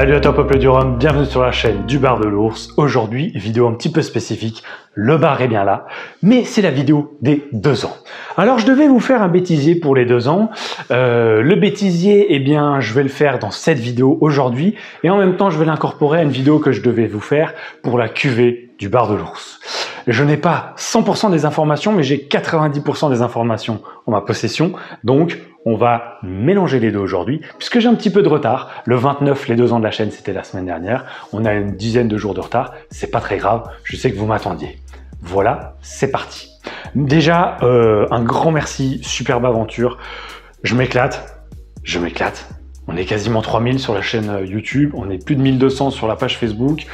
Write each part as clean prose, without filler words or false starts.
Salut à toi peuple du rhum, bienvenue sur la chaîne du bar de l'ours. Aujourd'hui, vidéo un petit peu spécifique, le bar est bien là, mais c'est la vidéo des 2 ans. Alors je devais vous faire un bêtisier pour les 2 ans, le bêtisier, eh bien je vais le faire dans cette vidéo aujourd'hui, et en même temps je vais l'incorporer à une vidéo que je devais vous faire pour la cuvée du bar de l'ours. Je n'ai pas 100% des informations, mais j'ai 90% des informations en ma possession, donc on va mélanger les deux aujourd'hui, puisque j'ai un petit peu de retard. Le 29, les 2 ans de la chaîne, c'était la semaine dernière. On a une dizaine de jours de retard. C'est pas très grave. Je sais que vous m'attendiez. Voilà, c'est parti. Déjà, un grand merci. Superbe aventure. Je m'éclate. Je m'éclate. On est quasiment 3000 sur la chaîne YouTube, on est plus de 1200 sur la page Facebook,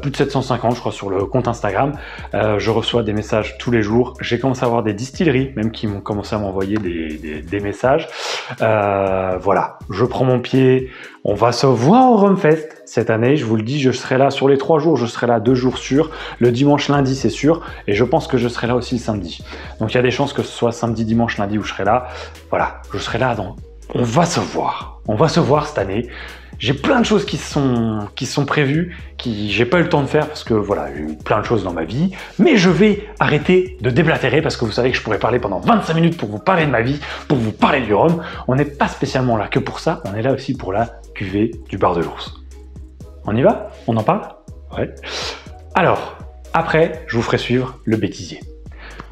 plus de 750 je crois sur le compte Instagram. Je reçois des messages tous les jours. J'ai commencé à avoir des distilleries même qui m'ont commencé à m'envoyer des messages. Voilà, je prends mon pied. On va se voir au Rumfest cette année, je vous le dis, je serai là sur les 3 jours, je serai là 2 jours sûrs. Le dimanche, lundi, c'est sûr. Et je pense que je serai là aussi le samedi. Donc il y a des chances que ce soit samedi, dimanche, lundi où je serai là. Voilà, je serai là dans... On va se voir. On va se voir cette année. J'ai plein de choses qui sont prévues, j'ai pas eu le temps de faire parce que voilà, j'ai eu plein de choses dans ma vie. Mais je vais arrêter de déblatérer parce que vous savez que je pourrais parler pendant 25 minutes pour vous parler de ma vie, pour vous parler du rhum. On n'est pas spécialement là que pour ça, on est là aussi pour la cuvée du bar de l'ours. On y va? On en parle? Ouais. Alors, après, je vous ferai suivre le bêtisier.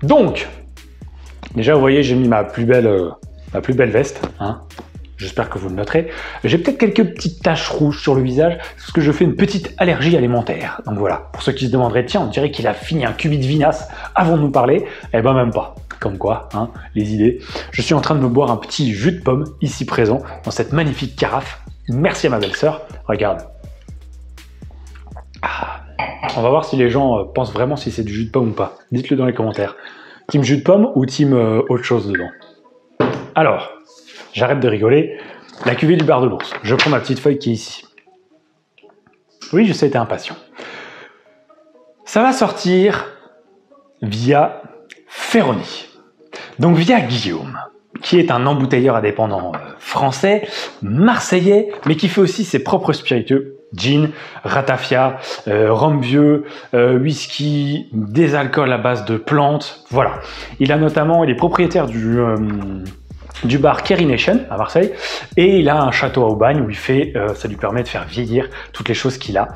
Donc, déjà vous voyez, j'ai mis ma plus belle veste, hein. J'espère que vous le noterez. J'ai peut-être quelques petites taches rouges sur le visage parce que je fais une petite allergie alimentaire. Donc voilà, pour ceux qui se demanderaient, tiens, on dirait qu'il a fini un cubi de vinasse avant de nous parler. Eh ben même pas. Comme quoi, hein, les idées. Je suis en train de me boire un petit jus de pomme ici présent dans cette magnifique carafe. Merci à ma belle-sœur. Regarde. Ah. On va voir si les gens pensent vraiment si c'est du jus de pomme ou pas. Dites-le dans les commentaires. Team jus de pomme ou team autre chose dedans? Alors, j'arrête de rigoler. La cuvée du bar de l'ours. Je prends ma petite feuille qui est ici. Oui, je sais, t'es impatient. Ça va sortir via Ferroni. Donc via Guillaume, qui est un embouteilleur indépendant français, marseillais, mais qui fait aussi ses propres spiritueux. Gin, ratafia, rhum vieux, whisky, des alcools à base de plantes. Voilà. Il est propriétaire du bar Kerry Nation à Marseille, et il a un château à Aubagne où ça lui permet de faire vieillir toutes les choses qu'il a.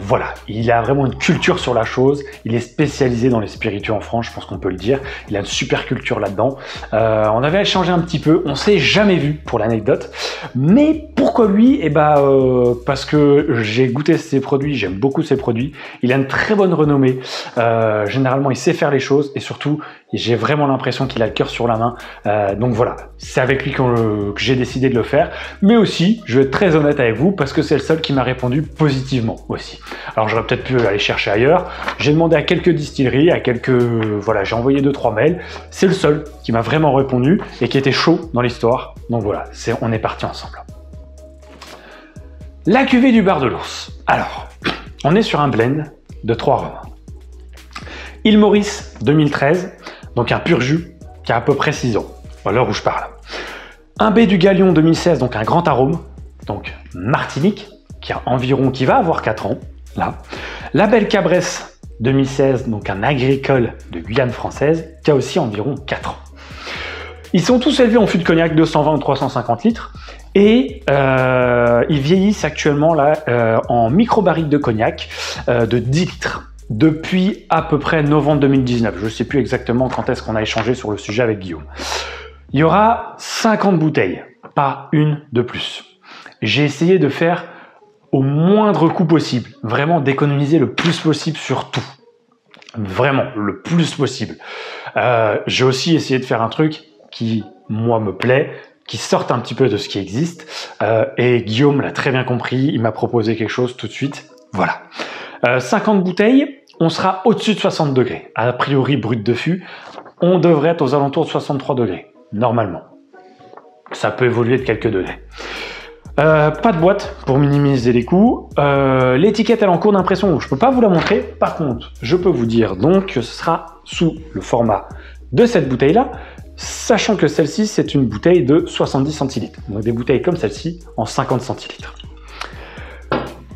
Voilà, il a vraiment une culture sur la chose, il est spécialisé dans les spiritueux en France, je pense qu'on peut le dire, il a une super culture là-dedans. On avait échangé un petit peu, on s'est jamais vu pour l'anecdote, mais pourquoi lui? Eh ben, parce que j'ai goûté ses produits, j'aime beaucoup ses produits, il a une très bonne renommée, généralement il sait faire les choses, et surtout j'ai vraiment l'impression qu'il a le cœur sur la main, donc voilà, c'est avec lui que j'ai décidé de le faire, mais aussi, je vais être très honnête avec vous, parce que c'est le seul qui m'a répondu positivement aussi. Alors j'aurais peut-être pu aller chercher ailleurs, j'ai demandé à quelques distilleries, voilà, j'ai envoyé 2-3 mails, c'est le seul qui m'a vraiment répondu, et qui était chaud dans l'histoire, donc voilà, on est parti ensemble. La cuvée du bar de l'ours. Alors, on est sur un blend de 3 rhums. Île Maurice 2013, donc un pur jus qui a à peu près 6 ans, à l'heure où je parle. Un baie du Galion 2016, donc un grand arôme, donc Martinique, qui va avoir 4 ans, là. La Belle Cabresse 2016, donc un agricole de Guyane française, qui a aussi environ 4 ans. Ils sont tous élevés en fût de cognac 220 ou 350 litres, et ils vieillissent actuellement là en micro-barriques de cognac de 10 litres. Depuis à peu près novembre 2019. Je ne sais plus exactement quand est-ce qu'on a échangé sur le sujet avec Guillaume. Il y aura 50 bouteilles, pas une de plus. J'ai essayé de faire au moindre coût possible, vraiment d'économiser le plus possible sur tout. Vraiment, le plus possible. J'ai aussi essayé de faire un truc qui, moi, me plaît, qui sorte un petit peu de ce qui existe. Et Guillaume l'a très bien compris, il m'a proposé quelque chose tout de suite. Voilà. 50 bouteilles, on sera au-dessus de 60 degrés. A priori, brut de fût, on devrait être aux alentours de 63 degrés, normalement. Ça peut évoluer de quelques degrés. Pas de boîte pour minimiser les coûts. L'étiquette elle est en cours d'impression, donc je peux pas vous la montrer. Par contre, je peux vous dire donc que ce sera sous le format de cette bouteille-là, sachant que celle-ci, c'est une bouteille de 70 centilitres. Donc des bouteilles comme celle-ci en 50 centilitres.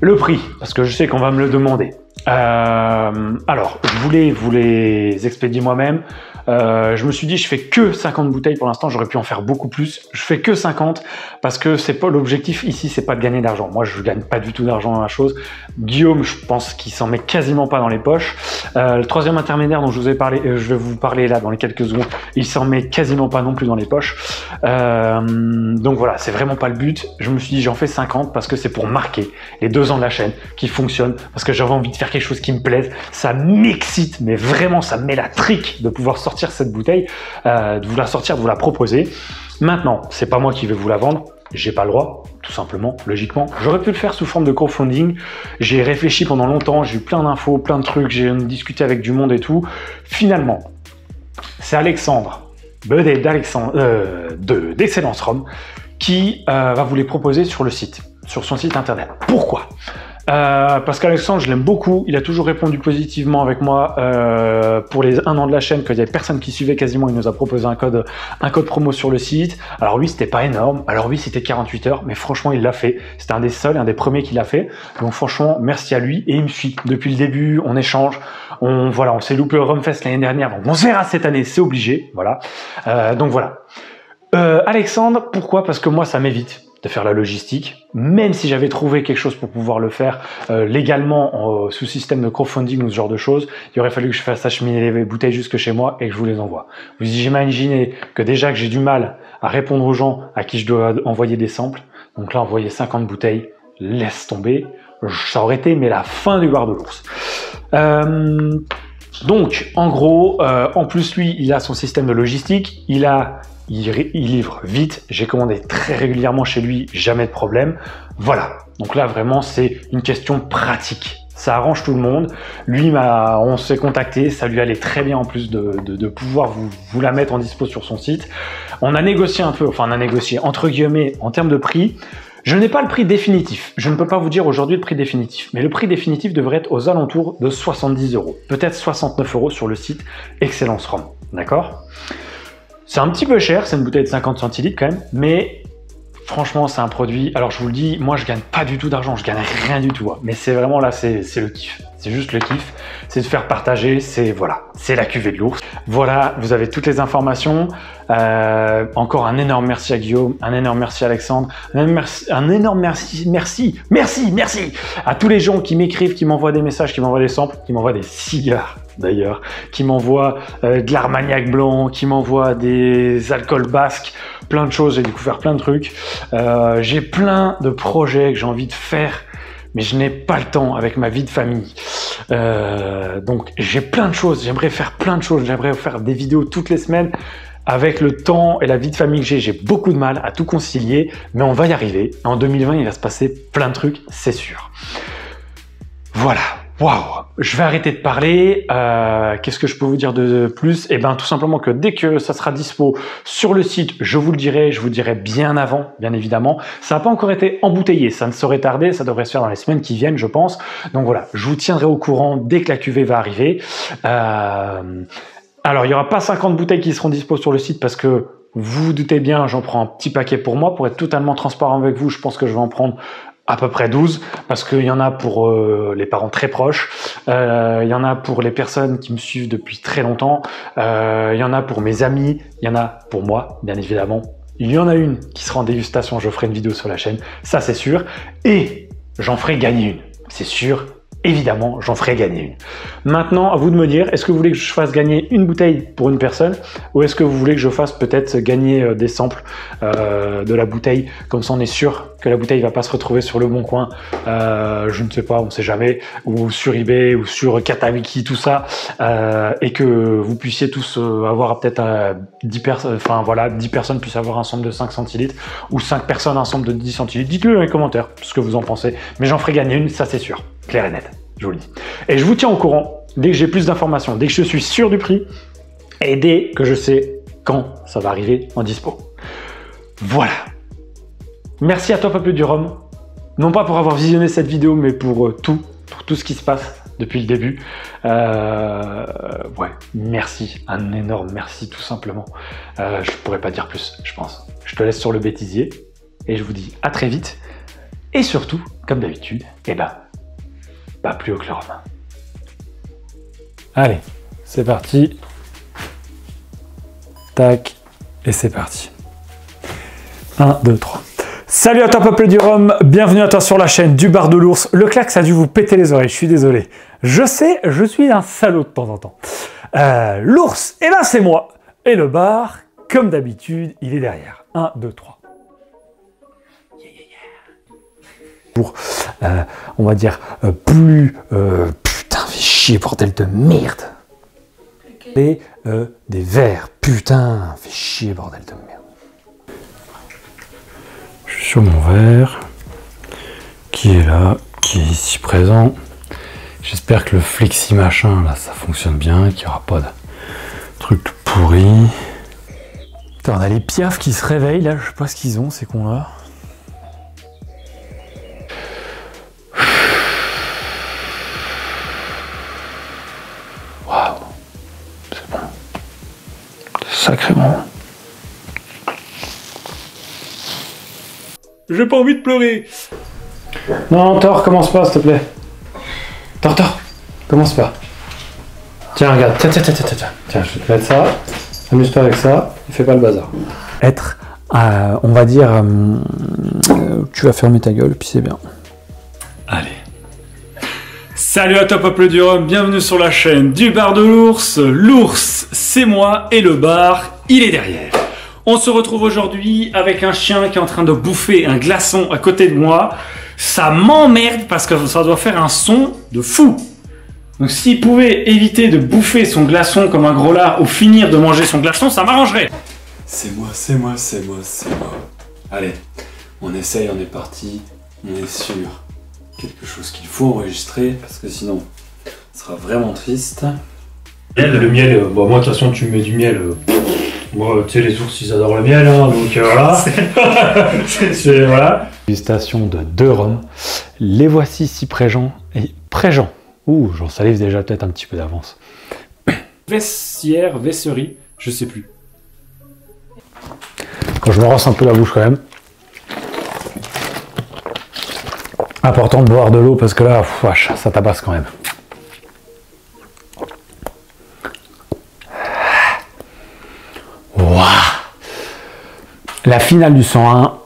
Le prix, parce que je sais qu'on va me le demander. Alors, je voulais vous les expédier moi-même. Je me suis dit, je fais que 50 bouteilles pour l'instant, j'aurais pu en faire beaucoup plus. Je fais que 50 parce que c'est pas l'objectif ici, c'est pas de gagner d'argent. Moi, je gagne pas du tout d'argent dans la chose. Guillaume, je pense qu'il s'en met quasiment pas dans les poches. Le troisième intermédiaire dont je vous ai parlé, je vais vous parler là dans les quelques secondes, il s'en met quasiment pas non plus dans les poches. Donc voilà, c'est vraiment pas le but. Je me suis dit, j'en fais 50 parce que c'est pour marquer les 2 ans de la chaîne qui fonctionne, parce que j'avais envie de faire quelque chose qui me plaise. Ça m'excite, mais vraiment, ça me met la trique de pouvoir sortir cette bouteille, de vous la sortir, de vous la proposer. Maintenant, c'est pas moi qui vais vous la vendre, j'ai pas le droit, tout simplement, logiquement. J'aurais pu le faire sous forme de crowdfunding. J'ai réfléchi pendant longtemps, j'ai eu plein d'infos, plein de trucs, j'ai discuté avec du monde et tout. Finalement, c'est Alexandre, d'Excellence Rhum, qui va vous les proposer sur le site, sur son site internet. Pourquoi ? Parce qu'Alexandre, je l'aime beaucoup, il a toujours répondu positivement avec moi pour les 1 an de la chaîne, qu'il y avait personne qui suivait quasiment, il nous a proposé un code promo sur le site. Alors oui, c'était pas énorme, alors oui, c'était 48 heures, mais franchement, il l'a fait. C'était un des seuls, un des premiers qui l'a fait. Donc franchement, merci à lui, et il me suit depuis le début, on échange, on s'est loupé au Rumfest l'année dernière, donc on se verra cette année, c'est obligé, voilà. Donc voilà. Alexandre, pourquoi ? Parce que moi, ça m'évite de faire la logistique, même si j'avais trouvé quelque chose pour pouvoir le faire légalement sous système de crowdfunding ou ce genre de choses, il aurait fallu que je fasse acheminer les bouteilles jusque chez moi et que je vous les envoie. Vous imaginez que déjà que j'ai du mal à répondre aux gens à qui je dois envoyer des samples, donc là envoyer 50 bouteilles, laisse tomber, ça aurait été mais la fin du bar de l'ours. Donc en gros, en plus lui, il a son système de logistique, il livre vite, j'ai commandé très régulièrement chez lui, jamais de problème. Voilà, donc là vraiment c'est une question pratique. Ça arrange tout le monde. Lui, on s'est contacté, ça lui allait très bien en plus de pouvoir vous la mettre en dispo sur son site. On a négocié un peu, enfin on a négocié entre guillemets en termes de prix. Je n'ai pas le prix définitif, je ne peux pas vous dire aujourd'hui le prix définitif, mais le prix définitif devrait être aux alentours de 70 €, peut-être 69 € sur le site Excellence Rhum, d'accord ? C'est un petit peu cher, c'est une bouteille de 50 centilitres quand même, mais franchement c'est un produit, alors je vous le dis, moi je gagne pas du tout d'argent, je gagne rien du tout, hein, mais c'est vraiment là, c'est le kiff, c'est juste le kiff, c'est de faire partager, c'est voilà, c'est la cuvée de l'ours. Voilà, vous avez toutes les informations, encore un énorme merci à Guillaume, un énorme merci à Alexandre, un énorme merci à tous les gens qui m'écrivent, qui m'envoient des messages, qui m'envoient des samples, qui m'envoient des cigares d'ailleurs, qui m'envoient de l'Armagnac blanc, qui m'envoient des alcools basques, plein de choses, j'ai découvert plein de trucs. J'ai plein de projets que j'ai envie de faire, mais je n'ai pas le temps avec ma vie de famille. Donc j'ai plein de choses, j'aimerais faire plein de choses, j'aimerais faire des vidéos toutes les semaines. Avec le temps et la vie de famille que j'ai beaucoup de mal à tout concilier, mais on va y arriver. En 2020, il va se passer plein de trucs, c'est sûr. Voilà. Waouh, je vais arrêter de parler. Qu'est-ce que je peux vous dire de plus ? Eh bien, tout simplement que dès que ça sera dispo sur le site, je vous le dirai. Je vous dirai bien avant, bien évidemment. Ça n'a pas encore été embouteillé, ça ne saurait tarder. Ça devrait se faire dans les semaines qui viennent, je pense. Donc voilà, je vous tiendrai au courant dès que la cuvée va arriver. Alors, il n'y aura pas 50 bouteilles qui seront dispo sur le site parce que vous vous doutez bien, j'en prends un petit paquet pour moi. Pour être totalement transparent avec vous, je pense que je vais en prendre à peu près 12, parce qu'il y en a pour les parents très proches, il y en a pour les personnes qui me suivent depuis très longtemps, il y en a pour mes amis, il y en a pour moi, bien évidemment. Il y en a une qui sera en dégustation, je ferai une vidéo sur la chaîne, ça c'est sûr, et j'en ferai gagner une, c'est sûr. Évidemment, j'en ferai gagner une. Maintenant, à vous de me dire, est-ce que vous voulez que je fasse gagner une bouteille pour une personne ou est-ce que vous voulez que je fasse peut-être gagner des samples de la bouteille, comme ça on est sûr que la bouteille va pas se retrouver sur le bon coin, je ne sais pas, on sait jamais, ou sur eBay ou sur Katawiki, tout ça, et que vous puissiez tous avoir peut-être 10 personnes puissent avoir un sample de 5 centilitres ou 5 personnes un sample de 10 centilitres. Dites-le dans les commentaires ce que vous en pensez, mais j'en ferai gagner une, ça c'est sûr. Clair et net, je vous le dis. Et je vous tiens au courant dès que j'ai plus d'informations, dès que je suis sûr du prix et dès que je sais quand ça va arriver en dispo. Voilà. Merci à toi Peuple du Rhum, non pas pour avoir visionné cette vidéo, mais pour tout ce qui se passe depuis le début. Ouais, merci, un énorme merci tout simplement. Je pourrais pas dire plus, je pense. Je te laisse sur le bêtisier et je vous dis à très vite. Et surtout, comme d'habitude, pas plus haut que le rhum. Allez, c'est parti. Tac, et c'est parti. 1, 2, 3. Salut à toi peuple du rhum, bienvenue à toi sur la chaîne du bar de l'ours. Le klax a dû vous péter les oreilles, je suis désolé. Je sais, je suis un salaud de temps en temps. L'ours, eh ben c'est moi. Et le bar, comme d'habitude, il est derrière. 1, 2, 3. Pour, on va dire, plus... putain, fais chier, bordel de merde. Et des verres, putain, fais chier, bordel de merde. Je suis sur mon verre, qui est là, qui est ici présent. J'espère que le flexi machin, là, ça fonctionne bien, qu'il n'y aura pas de truc pourri. Putain, on a les piafs qui se réveillent, là, je sais pas ce qu'ils ont, ces cons-là. Waouh, c'est bon. Sacrément. J'ai pas envie de pleurer. Non, Thor, commence pas, s'il te plaît. Thor, commence pas. Tiens, regarde, tiens, je vais te mettre ça. Amuse pas avec ça, ne fais pas le bazar. Être, on va dire, tu vas fermer ta gueule, puis c'est bien. Allez. Salut à toi peuple du rhum, bienvenue sur la chaîne du bar de l'ours. L'ours, c'est moi, et le bar, il est derrière. On se retrouve aujourd'hui avec un chien qui est en train de bouffer un glaçon à côté de moi. Ça m'emmerde parce que ça doit faire un son de fou. Donc s'il pouvait éviter de bouffer son glaçon comme un gros lard ou finir de manger son glaçon, ça m'arrangerait. C'est moi. Allez, on essaye, on est parti, on est sûr. Quelque chose qu'il faut enregistrer parce que sinon, ce sera vraiment triste. Le miel, bon, moi de toute façon tu mets du miel. Moi, tu sais, les ours, ils adorent le miel, hein, donc voilà. Voilà. Dégustation de 2 rhums. Les voici Cyprégent et Préjean. Ouh, j'en salive déjà peut-être un petit peu d'avance. Vesserie, je sais plus. Quand je me rince un peu la bouche quand même. Important de boire de l'eau parce que là, wesh, ça tabasse quand même. Waouh! La finale du 101.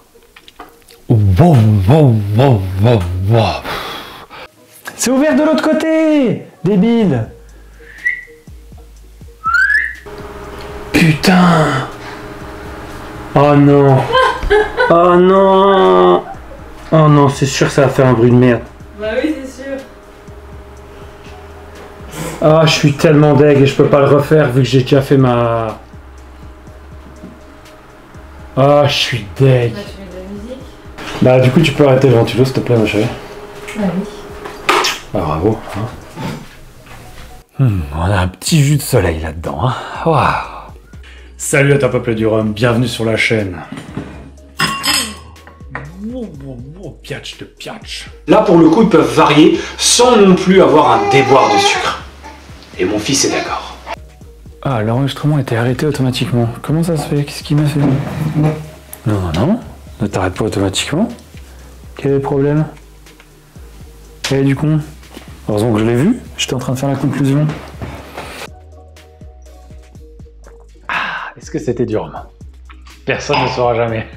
Wow. C'est ouvert de l'autre côté, débile. Putain. Oh non. Oh non. Oh non, c'est sûr que ça va faire un bruit de merde. Bah oui, c'est sûr. Ah, je suis tellement deg et je peux pas le refaire vu que j'ai déjà fait ma... Ah, je suis deg. Bah, tu mets de la musique. Bah, du coup, tu peux arrêter le ventilo, s'il te plaît, ma chérie. Bah oui. Ah, bravo. Hein. On a un petit jus de soleil là-dedans. Hein. Wow. Salut à toi, peuple du rhum. Bienvenue sur la chaîne. Piatch de piatch. Là, pour le coup, ils peuvent varier sans non plus avoir un déboire de sucre. Et mon fils est d'accord. Ah, l'enregistrement a été arrêté automatiquement. Comment ça se fait? Qu'est-ce qu'il m'a fait? Non. Ne t'arrête pas automatiquement. Quel est le problème? Quel est du con? Heureusement que je l'ai vu. J'étais en train de faire la conclusion. Ah, est-ce que c'était dur? Personne ne saura jamais.